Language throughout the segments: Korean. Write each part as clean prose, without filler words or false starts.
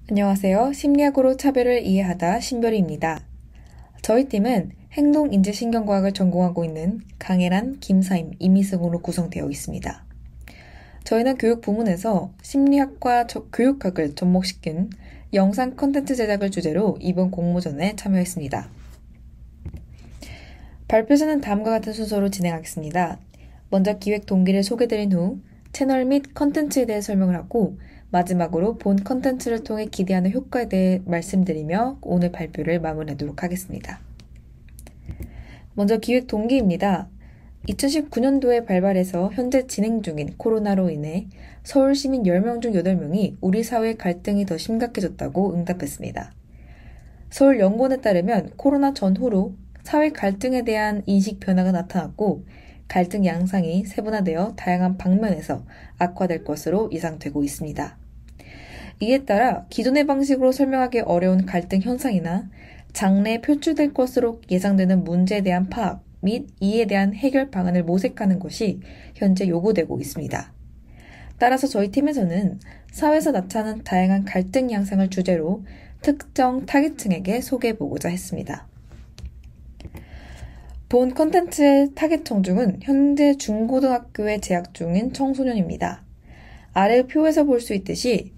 안녕하세요. 심리학으로 차별을 이해하다 신별이입니다. 저희 팀은 행동인지신경과학을 전공하고 있는 강혜란, 김사임, 이미승으로 구성되어 있습니다. 저희는 교육 부문에서 심리학과 교육학을 접목시킨 영상 콘텐츠 제작을 주제로 이번 공모전에 참여했습니다. 발표자는 다음과 같은 순서로 진행하겠습니다. 먼저 기획 동기를 소개드린 후 채널 및 컨텐츠에 대해 설명을 하고 마지막으로 본 컨텐츠를 통해 기대하는 효과에 대해 말씀드리며 오늘 발표를 마무리하도록 하겠습니다. 먼저 기획 동기입니다. 2019년도에 발발해서 현재 진행 중인 코로나로 인해 서울 시민 10명 중 8명이 우리 사회의 갈등이 더 심각해졌다고 응답했습니다. 서울연구원에 따르면 코로나 전후로 사회 갈등에 대한 인식 변화가 나타났고 갈등 양상이 세분화되어 다양한 방면에서 악화될 것으로 예상되고 있습니다. 이에 따라 기존의 방식으로 설명하기 어려운 갈등 현상이나 장래에 표출될 것으로 예상되는 문제에 대한 파악 및 이에 대한 해결 방안을 모색하는 것이 현재 요구되고 있습니다. 따라서 저희 팀에서는 사회에서 나타나는 다양한 갈등 양상을 주제로 특정 타깃층에게 소개해보고자 했습니다. 본 컨텐츠의 타겟 청중은 현재 중고등학교에 재학 중인 청소년입니다. 아래 표에서 볼 수 있듯이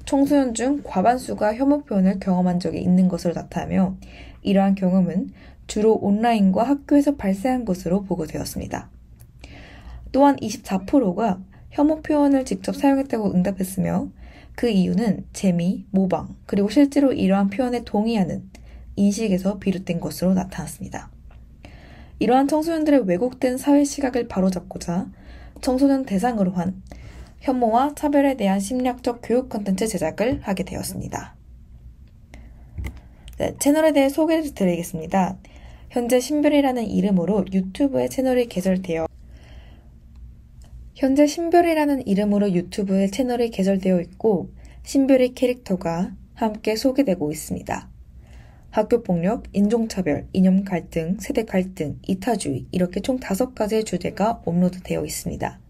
청소년 중 과반수가 혐오 표현을 경험한 적이 있는 것으로 나타나며 이러한 경험은 주로 온라인과 학교에서 발생한 것으로 보고되었습니다. 또한 24%가 혐오 표현을 직접 사용했다고 응답했으며 그 이유는 재미, 모방, 그리고 실제로 이러한 표현에 동의하는 인식에서 비롯된 것으로 나타났습니다. 이러한 청소년들의 왜곡된 사회 시각을 바로잡고자 청소년 대상으로 한 혐오와 차별에 대한 심리학적 교육 콘텐츠 제작을 하게 되었습니다. 채널에 대해 소개를 드리겠습니다. 현재 신별이라는 이름으로 유튜브에 채널이 개설되어 있고 신별이 캐릭터가 함께 소개되고 있습니다. 학교폭력, 인종차별, 이념 갈등, 세대 갈등, 이타주의 이렇게 총 5가지의 주제가 업로드되어 있습니다.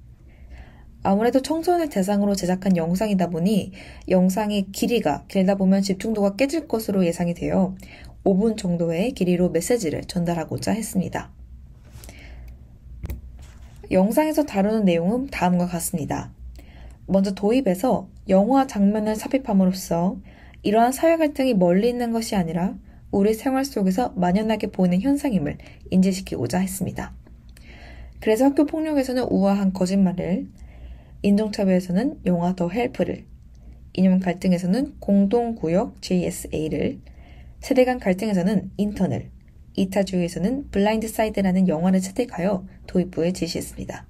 아무래도 청소년을 대상으로 제작한 영상이다 보니 영상의 길이가 길다 보면 집중도가 깨질 것으로 예상이 되어 5분 정도의 길이로 메시지를 전달하고자 했습니다. 영상에서 다루는 내용은 다음과 같습니다. 먼저 도입에서 영화 장면을 삽입함으로써 이러한 사회 갈등이 멀리 있는 것이 아니라 우리 생활 속에서 만연하게 보이는 현상임을 인지시키고자 했습니다. 그래서 학교 폭력에서는 우아한 거짓말을, 인종차별에서는 영화 더 헬프를, 이념 갈등에서는 공동구역 JSA를, 세대 간 갈등에서는 인턴을, 이타주의에서는 블라인드 사이드라는 영화를 채택하여 도입부에 지시했습니다.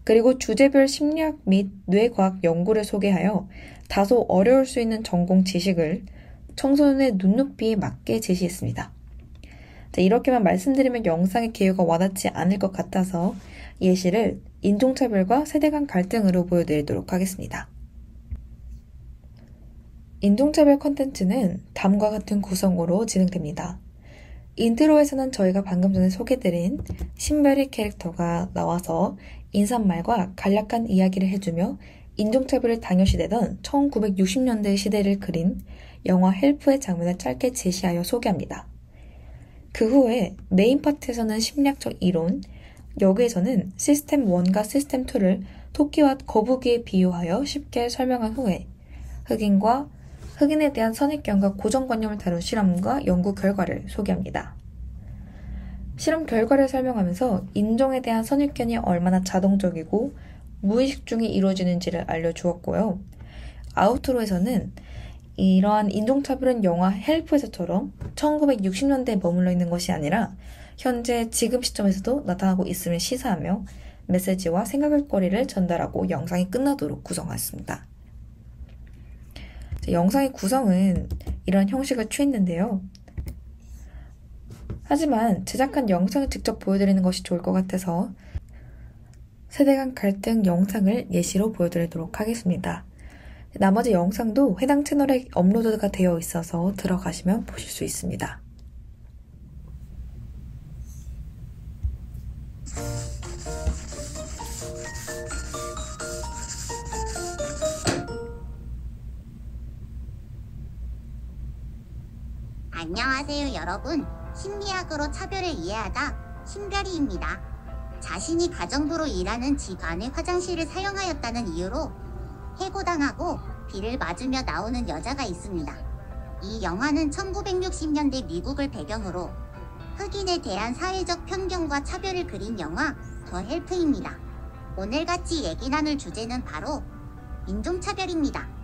그리고 주제별 심리학 및 뇌과학 연구를 소개하여 다소 어려울 수 있는 전공 지식을 청소년의 눈높이에 맞게 제시했습니다. 이렇게만 말씀드리면 영상의 개요가 와닿지 않을 것 같아서 예시를 인종차별과 세대 간 갈등으로 보여드리도록 하겠습니다. 인종차별 콘텐츠는 다음과 같은 구성으로 진행됩니다. 인트로에서는 저희가 방금 전에 소개드린 신별이 캐릭터가 나와서 인사말과 간략한 이야기를 해주며 인종차별을 당연시되던 1960년대 시대를 그린 영화 헬프의 장면을 짧게 제시하여 소개합니다. 그 후에 메인 파트에서는 심리학적 이론, 여기에서는 시스템 1과 시스템 2를 토끼와 거북이에 비유하여 쉽게 설명한 후에 흑인에 대한 선입견과 고정관념을 다룬 실험과 연구 결과를 소개합니다. 실험 결과를 설명하면서 인종에 대한 선입견이 얼마나 자동적이고 무의식 중에 이루어지는지를 알려주었고요. 아우트로에서는 이러한 인종차별은 영화 헬프에서처럼 1960년대에 머물러 있는 것이 아니라 현재 지금 시점에서도 나타나고 있음을 시사하며 메시지와 생각거리를 전달하고 영상이 끝나도록 구성하였습니다. 영상의 구성은 이런 형식을 취했는데요. 하지만 제작한 영상을 직접 보여드리는 것이 좋을 것 같아서 세대 간 갈등 영상을 예시로 보여드리도록 하겠습니다. 나머지 영상도 해당 채널에 업로드가 되어 있어서 들어가시면 보실 수 있습니다. 안녕하세요 여러분. 심리학으로 차별을 이해하다 심별이입니다. 자신이 가정부로 일하는 집 안에 화장실을 사용하였다는 이유로 해고당하고 비를 맞으며 나오는 여자가 있습니다. 이 영화는 1960년대 미국을 배경으로 흑인에 대한 사회적 편견과 차별을 그린 영화 더 헬프입니다. 오늘같이 얘기 나눌 주제는 바로 인종차별입니다.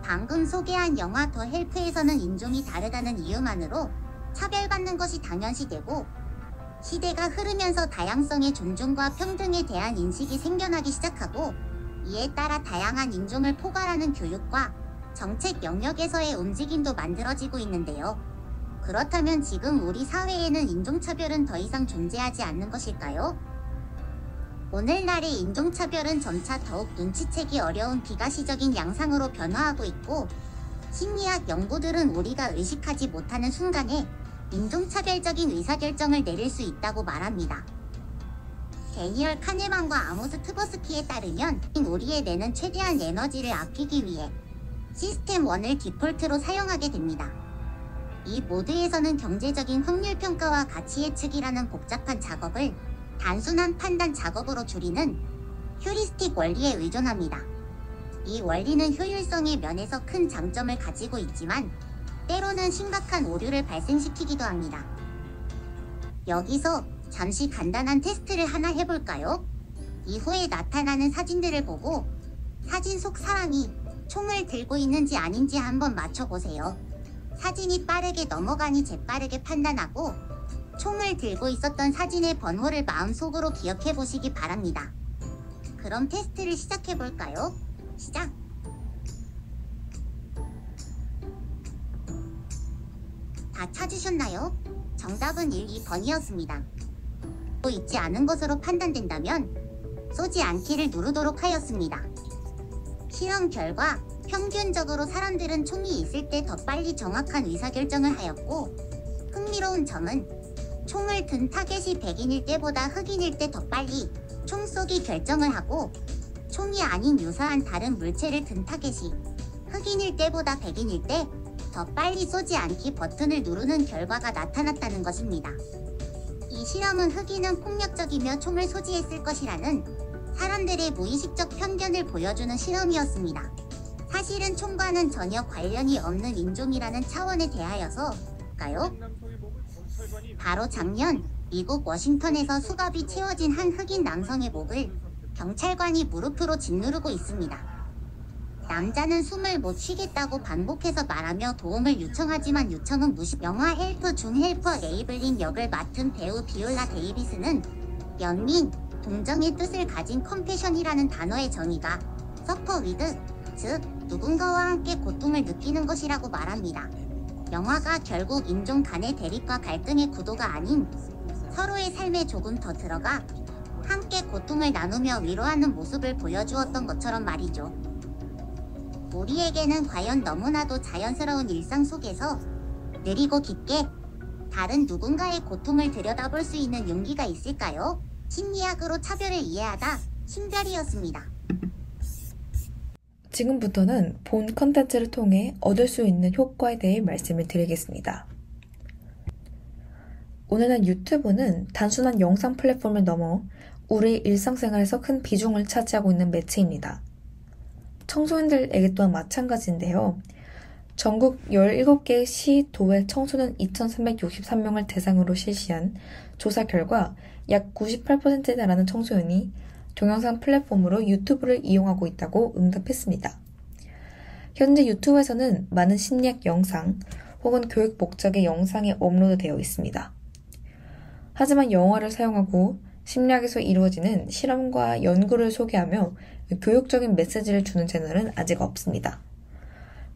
방금 소개한 영화 더 헬프에서는 인종이 다르다는 이유만으로 차별받는 것이 당연시되고 시대가 흐르면서 다양성의 존중과 평등에 대한 인식이 생겨나기 시작하고 이에 따라 다양한 인종을 포괄하는 교육과 정책 영역에서의 움직임도 만들어지고 있는데요. 그렇다면 지금 우리 사회에는 인종차별은 더 이상 존재하지 않는 것일까요? 오늘날의 인종차별은 점차 더욱 눈치채기 어려운 비가시적인 양상으로 변화하고 있고 심리학 연구들은 우리가 의식하지 못하는 순간에 인종차별적인 의사결정을 내릴 수 있다고 말합니다. 데니얼 카네만과 아모스 트버스키에 따르면 우리의 뇌는 최대한 에너지를 아끼기 위해 시스템 1을 디폴트로 사용하게 됩니다. 이 모드에서는 경제적인 확률평가와 가치 예측이라는 복잡한 작업을 단순한 판단 작업으로 줄이는 휴리스틱 원리에 의존합니다. 이 원리는 효율성의 면에서 큰 장점을 가지고 있지만 때로는 심각한 오류를 발생시키기도 합니다. 여기서 잠시 간단한 테스트를 하나 해볼까요? 이후에 나타나는 사진들을 보고 사진 속 사람이 총을 들고 있는지 아닌지 한번 맞춰보세요. 사진이 빠르게 넘어가니 재빠르게 판단하고 총을 들고 있었던 사진의 번호를 마음속으로 기억해보시기 바랍니다. 그럼 테스트를 시작해볼까요? 시작! 다 찾으셨나요? 정답은 1, 2번이었습니다. 또 있지 않은 것으로 판단된다면 쏘지 않기를 누르도록 하였습니다. 실험 결과 평균적으로 사람들은 총이 있을 때 더 빨리 정확한 의사결정을 하였고 흥미로운 점은 총을 든 타겟이 백인일 때보다 흑인일 때 더 빨리 총 쏘기 결정을 하고 총이 아닌 유사한 다른 물체를 든 타겟이 흑인일 때보다 백인일 때 더 빨리 쏘지 않기 버튼을 누르는 결과가 나타났다는 것입니다. 이 실험은 흑인은 폭력적이며 총을 소지했을 것이라는 사람들의 무의식적 편견을 보여주는 실험이었습니다. 사실은 총과는 전혀 관련이 없는 인종이라는 차원에 대하여서일까요? 바로 작년 미국 워싱턴에서 수갑이 채워진 한 흑인 남성의 목을 경찰관이 무릎으로 짓누르고 있습니다. 남자는 숨을 못 쉬겠다고 반복해서 말하며 도움을 요청하지만 요청은 무시. 영화 헬프 중 헬퍼 에이블린 역을 맡은 배우 비올라 데이비스는 연민, 동정의 뜻을 가진 컴패션이라는 단어의 정의가 서퍼 위드, 즉 누군가와 함께 고통을 느끼는 것이라고 말합니다. 영화가 결국 인종 간의 대립과 갈등의 구도가 아닌 서로의 삶에 조금 더 들어가 함께 고통을 나누며 위로하는 모습을 보여주었던 것처럼 말이죠. 우리에게는 과연 너무나도 자연스러운 일상 속에서 느리고 깊게 다른 누군가의 고통을 들여다볼 수 있는 용기가 있을까요? 심리학으로 차별을 이해하다 심별이었습니다. 지금부터는 본 컨텐츠를 통해 얻을 수 있는 효과에 대해 말씀을 드리겠습니다. 오늘날 유튜브는 단순한 영상 플랫폼을 넘어 우리 일상생활에서 큰 비중을 차지하고 있는 매체입니다. 청소년들에게 또한 마찬가지인데요. 전국 17개의 시, 도의 청소년 2,363명을 대상으로 실시한 조사 결과 약 98%에 달하는 청소년이 동영상 플랫폼으로 유튜브를 이용하고 있다고 응답했습니다. 현재 유튜브에서는 많은 심리학 영상 혹은 교육 목적의 영상이 업로드되어 있습니다. 하지만 영어를 사용하고 심리학에서 이루어지는 실험과 연구를 소개하며 교육적인 메시지를 주는 채널은 아직 없습니다.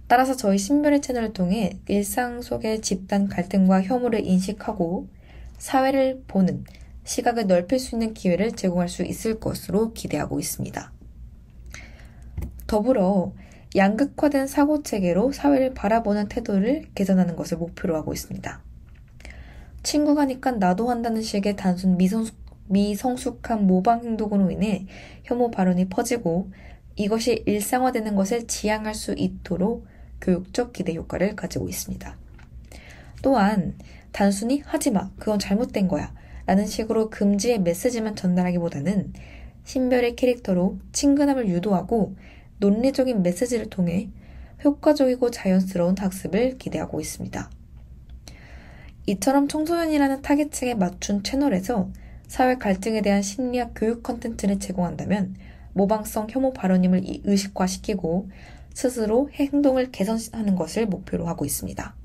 따라서 저희 신별의 채널을 통해 일상 속의 집단 갈등과 혐오를 인식하고 사회를 보는 시각을 넓힐 수 있는 기회를 제공할 수 있을 것으로 기대하고 있습니다. 더불어 양극화된 사고체계로 사회를 바라보는 태도를 개선하는 것을 목표로 하고 있습니다. 친구가 하니까 나도 한다는 식의 단순 미성숙한 모방 행동으로 인해 혐오 발언이 퍼지고 이것이 일상화되는 것을 지양할 수 있도록 교육적 기대 효과를 가지고 있습니다. 또한 단순히 하지마, 그건 잘못된 거야 라는 식으로 금지의 메시지만 전달하기보다는 신별의 캐릭터로 친근함을 유도하고 논리적인 메시지를 통해 효과적이고 자연스러운 학습을 기대하고 있습니다. 이처럼 청소년이라는 타깃층에 맞춘 채널에서 사회 갈등에 대한 심리학 교육 컨텐츠를 제공한다면 모방성 혐오 발언임을 의식화시키고 스스로 행동을 개선하는 것을 목표로 하고 있습니다.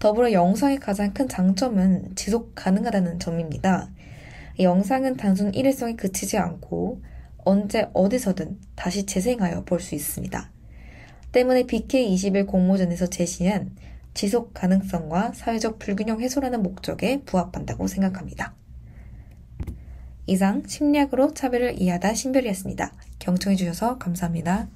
더불어 영상의 가장 큰 장점은 지속 가능하다는 점입니다. 이 영상은 단순 일회성에 그치지 않고 언제 어디서든 다시 재생하여 볼 수 있습니다. 때문에 BK21 공모전에서 제시한 지속 가능성과 사회적 불균형 해소라는 목적에 부합한다고 생각합니다. 이상 심리학으로 차별을 이해하다 신별이었습니다. 경청해주셔서 감사합니다.